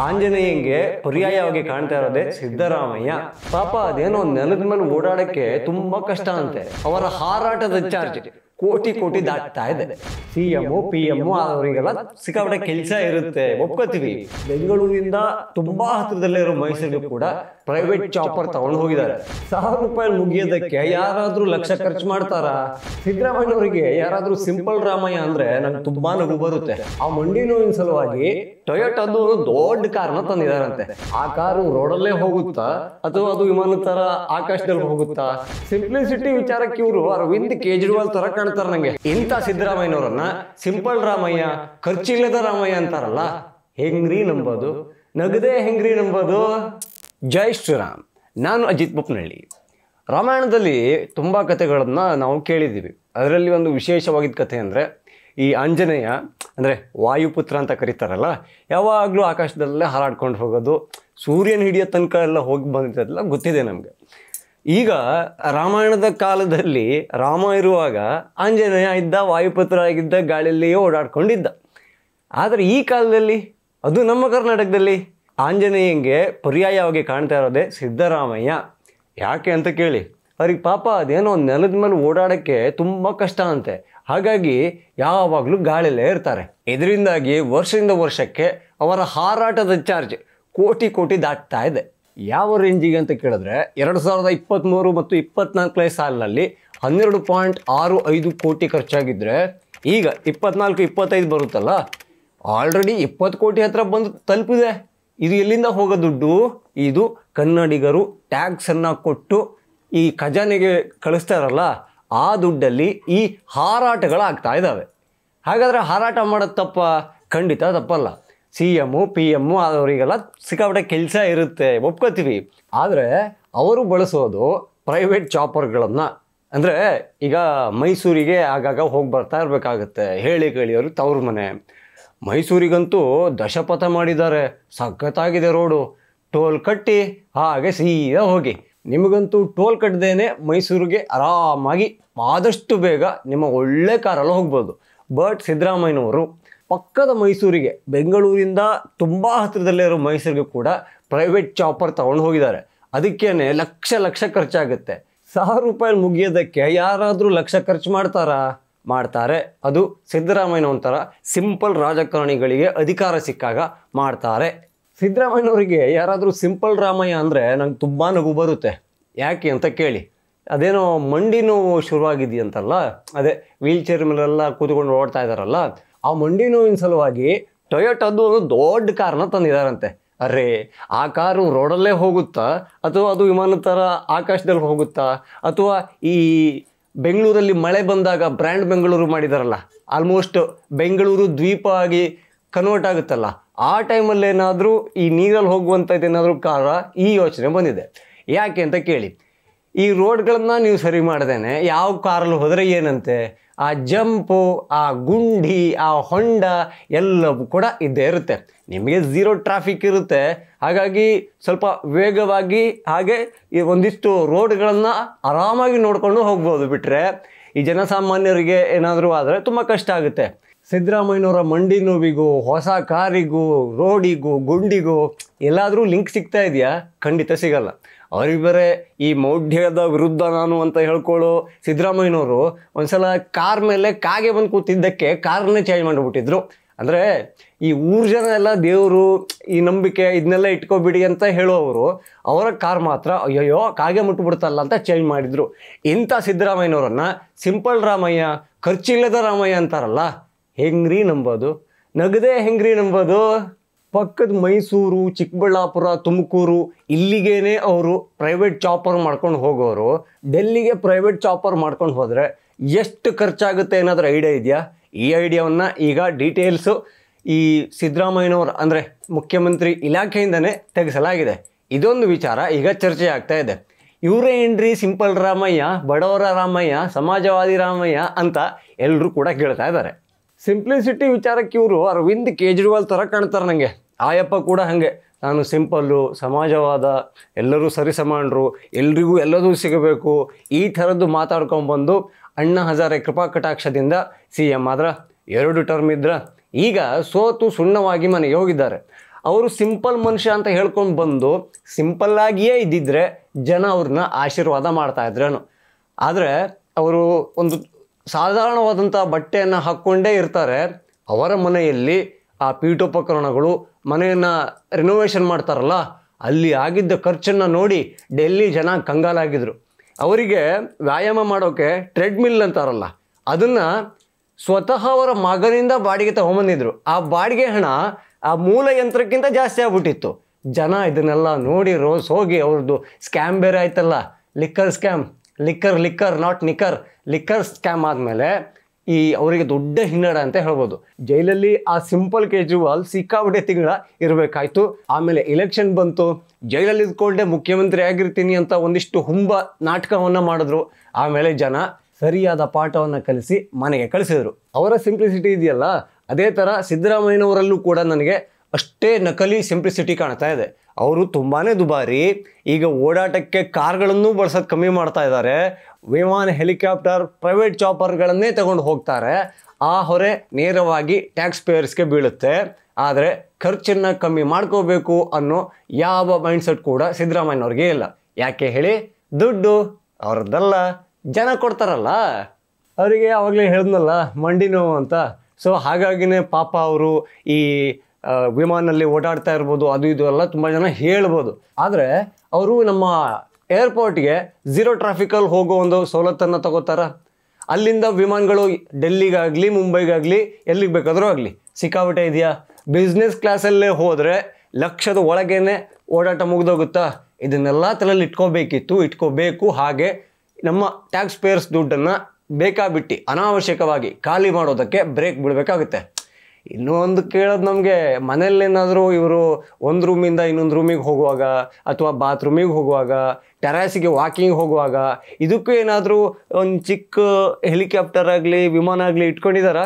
ಆಂಜನೇಯಂಗೆ ಪರ್ಯಾಯವಾಗಿ ಕಾಣ್ತಾ ಇರೋದೇ ಸಿದ್ದರಾಮಯ್ಯ. ಪಾಪ ಅದೇನೋ ನೆಲದ ಮೇಲೆ ಓಡಾಡಕ್ಕೆ ತುಂಬಾ ಕಷ್ಟ ಅಂತೆ. ಅವರ ಹಾರಾಟದ ಚಾರ್ಜ್ ಕೋಟಿ ಕೋಟಿ ದಾಟ್ತಾ ಇದೆ. CM PM ಅವರಿಗೆಲ್ಲ ಸಿಕ್ಕಾಪಟ್ಟೆ ಕೆಲಸ ಇರುತ್ತೆ, ಒಪ್ಕೋತೀವಿ. ಬೆಂಗಳೂರಿಂದ ತುಂಬಾ ಹತ್ರದಲ್ಲೇ ಇರೋ ಮೈಸೂರಿಗೆ ಕೂಡ ಪ್ರೈವೇಟ್ ಚಾಪರ್ ತಗೊಂಡು ಹೋಗಿದ್ದಾರೆ. ₹1000 ಮುಗಿಯೋದಕ್ಕೆ ಯಾರಾದ್ರೂ ಲಕ್ಷ ಖರ್ಚು ಮಾಡ್ತಾರಾ? ಸಿದ್ದರಾಮಯ್ಯನವರಿಗೆ ಯಾರಾದ್ರೂ ಸಿಂಪಲ್ ರಾಮಯ್ಯ ಅಂದ್ರೆ ನಂಗೆ ತುಂಬಾ ನಗು ಬರುತ್ತೆ. ಆ ಮಂಡಿ ನೋವಿನ ಸಲುವಾಗಿ ಟೊಯೋಟದು ದೊಡ್ಡ ಕಾರ್ನ ತಂದಿದಾರಂತೆ. ಆ ಕಾರು ರೋಡಲ್ಲೇ ಹೋಗುತ್ತಾ ಅಥವಾ ಅದು ವಿಮಾನದ ತರ ಆಕಾಶದಲ್ಲಿ ಹೋಗುತ್ತಾ? ಸಿಂಪ್ಲಿಸಿಟಿ ವಿಚಾರಕ್ಕೆ ಇವರು ಅರವಿಂದ್ ಕೇಜ್ರಿವಾಲ್ ತರ ಕಾಣ್ತಾರೆ ನಂಗೆ. ಇಂಥ ಸಿದ್ದರಾಮಯ್ಯನವರನ್ನ ಸಿಂಪಲ್ ರಾಮಯ್ಯ, ಖರ್ಚಿಲ್ಲದ ರಾಮಯ್ಯ ಅಂತಾರಲ್ಲ, ಹೆಂಗ್ರಿ ನಂಬೋದು? ನಗದೇ ಹೆಂಗ್ರಿ ನಂಬೋದು? ಜೈ ಶ್ರೀರಾಮ್. ನಾನು ಅಜಿತ್ ಬೊಪ್ಪನಹಳ್ಳಿ. ರಾಮಾಯಣದಲ್ಲಿ ತುಂಬ ಕಥೆಗಳನ್ನು ನಾವು ಕೇಳಿದ್ದೀವಿ. ಅದರಲ್ಲಿ ಒಂದು ವಿಶೇಷವಾಗಿದ್ದ ಕಥೆ ಅಂದರೆ ಈ ಆಂಜನೇಯ ಅಂದರೆ ವಾಯುಪುತ್ರ ಅಂತ ಕರೀತಾರಲ್ಲ, ಯಾವಾಗಲೂ ಆಕಾಶದಲ್ಲೇ ಹಾರಾಡ್ಕೊಂಡು ಹೋಗೋದು, ಸೂರ್ಯನ ಹಿಡಿಯೋ ತನಕ ಎಲ್ಲ ಹೋಗಿ ಬಂದಿದ್ದೆಲ್ಲ ಗೊತ್ತಿದೆ ನಮಗೆ. ಈಗ ರಾಮಾಯಣದ ಕಾಲದಲ್ಲಿ ರಾಮ ಇರುವಾಗ ಆಂಜನೇಯ ಇದ್ದ, ವಾಯುಪುತ್ರ ಆಗಿದ್ದ, ಗಾಳಿಯಲ್ಲಿಯೇ ಓಡಾಡ್ಕೊಂಡಿದ್ದ. ಆದರೆ ಈ ಕಾಲದಲ್ಲಿ, ಅದು ನಮ್ಮ ಕರ್ನಾಟಕದಲ್ಲಿ, ಆಂಜನೇಯಂಗೆ ಪರ್ಯಾಯವಾಗಿ ಕಾಣ್ತಾ ಇರೋದೇ ಸಿದ್ದರಾಮಯ್ಯ. ಯಾಕೆ ಅಂತ ಕೇಳಿ, ಅವ್ರಿಗೆ ಪಾಪ ಅದೇನೋ ನೆಲದ ಮೇಲೆ ಓಡಾಡೋಕ್ಕೆ ತುಂಬ ಕಷ್ಟ ಅಂತೆ. ಹಾಗಾಗಿ ಯಾವಾಗಲೂ ಗಾಳಿಯಲ್ಲೇ ಇರ್ತಾರೆ. ಇದರಿಂದಾಗಿ ವರ್ಷದಿಂದ ವರ್ಷಕ್ಕೆ ಅವರ ಹಾರಾಟದ ಚಾರ್ಜ್ ಕೋಟಿ ಕೋಟಿ ದಾಟ್ತಾ ಇದೆ. ಯಾವ ರೇಂಜಿಗೆ ಅಂತ ಕೇಳಿದ್ರೆ 2023 ಮತ್ತು 24ನೇ ಸಾಲಿನಲ್ಲಿ 12.65 ಕೋಟಿ ಖರ್ಚಾಗಿದ್ದರೆ ಈಗ 24-25 ಬರುತ್ತಲ್ಲ, ಆಲ್ರೆಡಿ 20 ಕೋಟಿ ಹತ್ರ ಬಂದು ತಲುಪಿದೆ. ಇದು ಎಲ್ಲಿಂದ ಹೋಗೋ ದುಡ್ಡು? ಇದು ಕನ್ನಡಿಗರು ಟ್ಯಾಕ್ಸನ್ನು ಕೊಟ್ಟು ಈ ಖಜಾನೆಗೆ ಕಳಿಸ್ತಾರಲ್ಲ, ಆ ದುಡ್ಡಲ್ಲಿ ಈ ಹಾರಾಟಗಳಾಗ್ತಾ ಇದ್ದಾವೆ. ಹಾಗಾದರೆ ಹಾರಾಟ ಮಾಡೋದು ತಪ್ಪ? ಖಂಡಿತ ತಪ್ಪಲ್ಲ. CM PM ಅವರಿಗೆಲ್ಲ ಸಿಕ್ಕಾಪಟ್ಟೆ ಕೆಲಸ ಇರುತ್ತೆ, ಒಪ್ಕೋತೀವಿ. ಆದರೆ ಅವರು ಬಳಸೋದು ಪ್ರೈವೇಟ್ ಚಾಪರ್ಗಳನ್ನು. ಅಂದರೆ ಈಗ ಮೈಸೂರಿಗೆ ಆಗಾಗ ಹೋಗಿ ಬರ್ತಾ ಇರಬೇಕಾಗತ್ತೆ, ಹೇಳಿ ಕೇಳಿ ಅವ್ರಿಗೆ ತವ್ರ ಮನೆ. ಮೈಸೂರಿಗಂತೂ ದಶಪಥ ಮಾಡಿದ್ದಾರೆ, ಸಖತ್ತಾಗಿದೆ ರೋಡು. ಟೋಲ್ ಕಟ್ಟಿ ಹಾಗೆ ಸೀದಾ ಹೋಗಿ. ನಿಮಗಂತೂ ಟೋಲ್ ಕಟ್ಟದೇನೆ ಮೈಸೂರಿಗೆ ಆರಾಮಾಗಿ ಆದಷ್ಟು ಬೇಗ ನಿಮ್ಮ ಒಳ್ಳೆ ಕಾರಲ್ಲಿ ಹೋಗ್ಬೋದು. ಬಟ್ ಸಿದ್ದರಾಮಯ್ಯನವರು ಪಕ್ಕದ ಮೈಸೂರಿಗೆ, ಬೆಂಗಳೂರಿಂದ ತುಂಬ ಹತ್ತಿರದಲ್ಲೇ ಇರೋ ಮೈಸೂರಿಗೆ ಕೂಡ ಪ್ರೈವೇಟ್ ಚಾಪರ್ ತಗೊಂಡು ಹೋಗಿದ್ದಾರೆ. ಅದಕ್ಕೇನೆ ಲಕ್ಷ ಲಕ್ಷ ಖರ್ಚಾಗುತ್ತೆ. ₹1000 ಮುಗಿಯೋದಕ್ಕೆ ಯಾರಾದರೂ ಲಕ್ಷ ಖರ್ಚು ಮಾಡ್ತಾರಾ? ಮಾಡ್ತಾರೆ. ಅದು ಸಿದ್ದರಾಮಯ್ಯನವಂತರ ಸಿಂಪಲ್ ರಾಜಕಾರಣಿಗಳಿಗೆ ಅಧಿಕಾರ ಸಿಕ್ಕಾಗ ಮಾಡ್ತಾರೆ. ಸಿದ್ದರಾಮಯ್ಯನವರಿಗೆ ಯಾರಾದರೂ ಸಿಂಪಲ್ ರಾಮಯ್ಯ ಅಂದರೆ ನಂಗೆ ತುಂಬ ನಗು ಬರುತ್ತೆ. ಯಾಕೆ ಅಂತ ಕೇಳಿ, ಅದೇನೋ ಮಂಡಿ ನೋವು ಶುರುವಾಗಿದೆಯಂತಲ್ಲ, ಅದೇ ವೀಲ್ ಚೇರ್ ಮೇಲೆಲ್ಲ ಕೂತ್ಕೊಂಡು ಓಡ್ತಾ ಇದ್ದಾರಲ್ಲ, ಆ ಮಂಡಿ ನೋವಿನ ಸಲುವಾಗಿ ಟೊಯೋಟದು ದೊಡ್ಡ ಕಾರ್ನ ತಂದಿದ್ದಾರಂತೆ. ಅರೆ, ಆ ಕಾರು ರೋಡಲ್ಲೇ ಹೋಗುತ್ತಾ ಅಥವಾ ಅದು ವಿಮಾನದ ಥರ ಆಕಾಶದಲ್ಲಿ ಹೋಗುತ್ತಾ? ಅಥವಾ ಈ ಬೆಂಗಳೂರಲ್ಲಿ ಮಳೆ ಬಂದಾಗ ಬ್ರ್ಯಾಂಡ್ ಬೆಂಗಳೂರು ಮಾಡಿದಾರಲ್ಲ, ಆಲ್ಮೋಸ್ಟ್ ಬೆಂಗಳೂರು ದ್ವೀಪ ಆಗಿ ಕನ್ವರ್ಟ್ ಆಗುತ್ತಲ್ಲ, ಆ ಟೈಮಲ್ಲಿ ಏನಾದರೂ ಈ ನೀರಲ್ಲಿ ಹೋಗುವಂಥದ್ದೇನಾದರೂ ಕಾರ, ಈ ಯೋಚನೆ ಬಂದಿದೆ. ಯಾಕೆ ಅಂತ ಕೇಳಿ, ಈ ರೋಡ್ಗಳನ್ನು ನೀವು ಸರಿ ಮಾಡ್ದೇನೆ ಯಾವ ಕಾರಲ್ಲಿ ಹೋದರೆ ಏನಂತೆ? ಆ ಜಂಪು, ಆ ಗುಂಡಿ, ಆ ಹೊಂಡ ಎಲ್ಲವೂ ಕೂಡ ಇದ್ದೇ ಇರುತ್ತೆ. ನಿಮಗೆ ಝೀರೋ ಟ್ರಾಫಿಕ್ ಇರುತ್ತೆ. ಹಾಗಾಗಿ ಸ್ವಲ್ಪ ವೇಗವಾಗಿ ಹಾಗೆ ಈ ಒಂದಿಷ್ಟು ರೋಡ್ಗಳನ್ನು ಆರಾಮಾಗಿ ನೋಡಿಕೊಂಡು ಹೋಗ್ಬೋದು. ಬಿಟ್ಟರೆ ಈ ಜನಸಾಮಾನ್ಯರಿಗೆ ಏನಾದರೂ ಆದರೆ ತುಂಬ ಕಷ್ಟ ಆಗುತ್ತೆ. ಸಿದ್ದರಾಮಯ್ಯನವರ ಮಂಡಿ ನೋವಿಗೂ, ಹೊಸ ಕಾರಿಗೂ, ರೋಡಿಗೂ, ಗುಂಡಿಗೂ ಎಲ್ಲಾದರೂ ಲಿಂಕ್ ಸಿಗ್ತಾ ಇದೆಯಾ? ಖಂಡಿತ ಸಿಗಲ್ಲ. ಅವ್ರಿಗೆ ಬೇರೆ ಈ ಮೌಢ್ಯದ ವಿರುದ್ಧ ನಾನು ಅಂತ ಹೇಳ್ಕೊಳ್ಳೋ ಸಿದ್ದರಾಮಯ್ಯನವರು ಒಂದ್ಸಲ ಕಾರ್ ಮೇಲೆ ಕಾಗೆ ಬಂದು ಕೂತಿದ್ದಕ್ಕೆ ಕಾರ್ನೇ ಚೇಂಜ್ ಮಾಡಿಬಿಟ್ಟಿದ್ರು. ಅಂದರೆ ಈ ಊರು ಜನ ಎಲ್ಲ ದೇವರು, ಈ ನಂಬಿಕೆ ಇದನ್ನೆಲ್ಲ ಇಟ್ಕೊಬಿಡಿ ಅಂತ ಹೇಳೋವರು, ಅವರ ಕಾರ್ ಮಾತ್ರ ಅಯ್ಯಯ್ಯೋ ಕಾಗೆ ಮುಟ್ಬಿಡ್ತಲ್ಲ ಅಂತ ಚೇಂಜ್ ಮಾಡಿದ್ರು. ಇಂಥ ಸಿದ್ದರಾಮಯ್ಯನವರನ್ನ ಸಿಂಪಲ್ ರಾಮಯ್ಯ, ಖರ್ಚಿಲ್ಲದ ರಾಮಯ್ಯ ಅಂತಾರಲ್ಲ, ಹೆಂಗ್ರಿ ನಂಬೋದು? ನಗದೇ ಹೆಂಗ್ರಿ ನಂಬೋದು? ಪಕ್ಕದ ಮೈಸೂರು, ಚಿಕ್ಕಬಳ್ಳಾಪುರ, ತುಮಕೂರು ಇಲ್ಲಿಗೇನೆ ಅವರು ಪ್ರೈವೇಟ್ ಚಾಪರ್ ಮಾಡ್ಕೊಂಡು ಹೋಗೋರು ಡೆಲ್ಲಿಗೆ ಪ್ರೈವೇಟ್ ಚಾಪರ್ ಮಾಡ್ಕೊಂಡು ಹೋದರೆ ಎಷ್ಟು ಖರ್ಚಾಗುತ್ತೆ ಏನಾದರೂ ಐಡಿಯಾ ಇದೆಯಾ? ಈ ಐಡಿಯಾವನ್ನು ಈಗ ಡೀಟೇಲ್ಸು ಈ ಸಿದ್ದರಾಮಯ್ಯನವರು ಅಂದರೆ ಮುಖ್ಯಮಂತ್ರಿ ಇಲಾಖೆಯಿಂದನೇ ತೆಗೆಸಲಾಗಿದೆ. ಇದೊಂದು ವಿಚಾರ ಈಗ ಚರ್ಚೆ ಆಗ್ತಾ ಇದೆ. ಇವರೇ ಏನ್ರಿ ಸಿಂಪಲ್ ರಾಮಯ್ಯ, ಬಡವರ ರಾಮಯ್ಯ, ಸಮಾಜವಾದಿ ರಾಮಯ್ಯ ಅಂತ ಎಲ್ಲರೂ ಕೂಡ ಕೇಳ್ತಾ ಇದ್ದಾರೆ. ಸಿಂಪ್ಲಿಸಿಟಿ ವಿಚಾರಕ್ಕೆ ಇವರು ಅರವಿಂದ್ ಕೇಜ್ರಿವಾಲ್ ಥರ ಕಾಣ್ತಾರೆ ನನಗೆ. ಆಯಪ್ಪ ಕೂಡ ಹಾಗೆ, ನಾನು ಸಿಂಪಲ್ಲು, ಸಮಾಜವಾದ, ಎಲ್ಲರೂ ಸರಿಸಮಾನರು, ಎಲ್ರಿಗೂ ಎಲ್ಲದೂ ಸಿಗಬೇಕು, ಈ ಥರದ್ದು ಮಾತಾಡ್ಕೊಂಡ್ಬಂದು ಅಣ್ಣಾ ಹಜಾರೆ ಕೃಪಾ ಕಟಾಕ್ಷದಿಂದ CM ಆದ್ರ, 2 ಟರ್ಮ್ ಇದ್ರ, ಈಗ ಸೋತು ಸುಣ್ಣವಾಗಿ ಮನೆಗೆ ಹೋಗಿದ್ದಾರೆ. ಅವರು ಸಿಂಪಲ್ ಮನುಷ್ಯ ಅಂತ ಹೇಳ್ಕೊಂಡು ಬಂದು ಸಿಂಪಲ್ಲಾಗಿಯೇ ಇದ್ದಿದ್ರೆ ಜನ ಅವ್ರನ್ನ ಆಶೀರ್ವಾದ ಮಾಡ್ತಾ ಇದ್ರೇನು. ಆದರೆ ಅವರು ಒಂದು ಸಾಧಾರಣವಾದಂಥ ಬಟ್ಟೆಯನ್ನು ಹಾಕ್ಕೊಂಡೇ ಇರ್ತಾರೆ. ಅವರ ಮನೆಯಲ್ಲಿ ಆ ಪೀಠೋಪಕರಣಗಳು ಮನೆಯನ್ನು ರಿನೋವೇಷನ್ ಮಾಡ್ತಾರಲ್ಲ, ಅಲ್ಲಿ ಆಗಿದ್ದ ಖರ್ಚನ್ನು ನೋಡಿ ಡೆಲ್ಲಿ ಜನ ಕಂಗಾಲಾಗಿದ್ರು. ಅವರಿಗೆ ವ್ಯಾಯಾಮ ಮಾಡೋಕ್ಕೆ ಟ್ರೆಡ್ಮಿಲ್ ಅಂತಾರಲ್ಲ, ಅದನ್ನು ಸ್ವತಃ ಅವರ ಮಗನಿಂದ ಬಾಡಿಗೆ ತಗೊಂಬಂದಿದ್ರು. ಆ ಬಾಡಿಗೆ ಹಣ ಆ ಮೂಲ ಯಂತ್ರಕ್ಕಿಂತ ಜಾಸ್ತಿ ಆಗ್ಬಿಟ್ಟಿತ್ತು. ಜನ ಇದನ್ನೆಲ್ಲ ನೋಡಿ ರೋಸ್ ಹೋಗಿ ಅವ್ರದ್ದು ಸ್ಕ್ಯಾಮ್ ಬೇರೆ ಆಯ್ತಲ್ಲ, liquor scam, liquor not liquor scam ಆದಮೇಲೆ ಅವರಿಗೆ ದೊಡ್ಡ ಹಿನ್ನಡ ಅಂತ ಹೇಳ್ಬೋದು. ಜೈಲಲ್ಲಿ ಆ ಸಿಂಪಲ್ ಕೇಜ್ರಿವಾಲ್ ಸಿಕ್ಕಾಬಿಟ್ಟೆ ತಿಂಗಳ ಇರಬೇಕಾಯ್ತು. ಆಮೇಲೆ ಎಲೆಕ್ಷನ್ ಬಂತು, ಜೈಲಲ್ಲಿ ಇದ್ಕೊಂಡೆ ಮುಖ್ಯಮಂತ್ರಿ ಆಗಿರ್ತೀನಿ ಅಂತ ಒಂದಿಷ್ಟು ಹುಂಬ ನಾಟಕವನ್ನು ಮಾಡಿದ್ರು. ಆಮೇಲೆ ಜನ ಸರಿಯಾದ ಪಾಠವನ್ನು ಕಲಿಸಿ ಮನೆಗೆ ಕಳಿಸಿದ್ರು. ಅವರ ಸಿಂಪ್ಲಿಸಿಟಿ ಇದೆಯಲ್ಲ, ಅದೇ ಥರ ಸಿದ್ದರಾಮಯ್ಯನವರಲ್ಲೂ ಕೂಡ ನನಗೆ ಅಷ್ಟೇ ನಕಲಿ ಸಿಂಪ್ಲಿಸಿಟಿ ಕಾಣ್ತಾ ಇದೆ. ಅವರು ತುಂಬಾ ದುಬಾರಿ. ಈಗ ಓಡಾಟಕ್ಕೆ ಕಾರ್ಗಳನ್ನು ಬಳಸೋದು ಕಮ್ಮಿ ಮಾಡ್ತಾ ಇದ್ದಾರೆ. ವಿಮಾನ, ಹೆಲಿಕಾಪ್ಟರ್, ಪ್ರೈವೇಟ್ ಚಾಪರ್ಗಳನ್ನೇ ತಗೊಂಡು ಹೋಗ್ತಾರೆ. ಆ ಹೊರೆ ನೇರವಾಗಿ ಟ್ಯಾಕ್ಸ್ ಪೇಯರ್ಸ್ಗೆ ಬೀಳುತ್ತೆ. ಆದರೆ ಖರ್ಚನ್ನು ಕಮ್ಮಿ ಮಾಡ್ಕೋಬೇಕು ಅನ್ನೋ ಯಾವ ಮೈಂಡ್ಸೆಟ್ ಕೂಡ ಸಿದ್ದರಾಮಯ್ಯನವ್ರಿಗೆ ಇಲ್ಲ. ಯಾಕೆ ಹೇಳಿ? ದುಡ್ಡು ಅವ್ರದ್ದಲ್ಲ, ಜನ ಕೊಡ್ತಾರಲ್ಲ. ಅವರಿಗೆ ಆವಾಗಲೇ ಹೇಳಿದ್ನಲ್ಲ ಮಂಡಿ ನೋವು ಅಂತ. ಸೊ ಹಾಗಾಗಿನೇ ಪಾಪ ಅವರು ಈ ವಿಮಾನಲ್ಲಿ ಓಡಾಡ್ತಾ ಇರ್ಬೋದು, ಅದು ಇದು ಎಲ್ಲ ತುಂಬ ಜನ ಹೇಳ್ಬೋದು. ಆದರೆ ಅವರು ನಮ್ಮ ಏರ್ಪೋರ್ಟ್ಗೆ ಝೀರೋ ಟ್ರಾಫಿಕಲ್ಲಿ ಹೋಗೋ ಒಂದು ಸವಲತ್ತನ್ನು ತಗೋತಾರ. ಅಲ್ಲಿಂದ ವಿಮಾನಗಳು ಡೆಲ್ಲಿಗಾಗಲಿ ಮುಂಬೈಗಾಗಲಿ ಎಲ್ಲಿಗೆ ಬೇಕಾದರೂ ಆಗಲಿ ಸಿಕ್ಕಾಬಿಟ್ಟೆ ಇದೆಯಾ? ಬಿಸ್ನೆಸ್ ಕ್ಲಾಸಲ್ಲೇ ಹೋದರೆ ಲಕ್ಷದ ಒಳಗೇನೆ ಓಡಾಟ ಮುಗ್ದೋಗುತ್ತಾ? ಇದನ್ನೆಲ್ಲ ತಲೆಯಲ್ಲಿ ಇಟ್ಕೋಬೇಕು. ಹಾಗೆ ನಮ್ಮ ಟ್ಯಾಕ್ಸ್ ಪೇಯರ್ಸ್ ದುಡ್ಡನ್ನು ಬೇಕಾಬಿಟ್ಟು ಅನಾವಶ್ಯಕವಾಗಿ ಖಾಲಿ ಮಾಡೋದಕ್ಕೆ ಬ್ರೇಕ್ ಬಿಡಬೇಕಾಗುತ್ತೆ. ಇನ್ನೂ ಒಂದು ಕೇಳೋದು ನಮಗೆ, ಮನೆಯಲ್ಲೇನಾದರೂ ಇವರು ಒಂದು ರೂಮಿಂದ ಇನ್ನೊಂದು ರೂಮಿಗೆ ಹೋಗುವಾಗ ಅಥವಾ ಬಾತ್ರೂಮಿಗೆ ಹೋಗುವಾಗ, ಟೆರಾಸಿಗೆ ವಾಕಿಂಗ್ ಹೋಗುವಾಗ ಇದಕ್ಕೂ ಏನಾದರೂ ಒಂದು ಚಿಕ್ಕ ಹೆಲಿಕಾಪ್ಟರ್ ಆಗಲಿ ವಿಮಾನ ಆಗಲಿ ಇಟ್ಕೊಂಡಿದ್ದಾರಾ?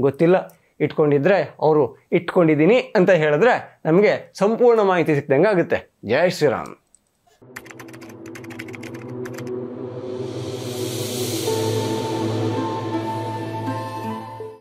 ಗೊತ್ತಿಲ್ಲ. ಇಟ್ಕೊಂಡಿದ್ರೆ ಅವರು ಇಟ್ಕೊಂಡಿದ್ದೀನಿ ಅಂತ ಹೇಳಿದ್ರೆ ನಮಗೆ ಸಂಪೂರ್ಣ ಮಾಹಿತಿ ಸಿಕ್ದಂಗೆ ಆಗುತ್ತೆ. ಜೈ ಶ್ರೀರಾಮ್.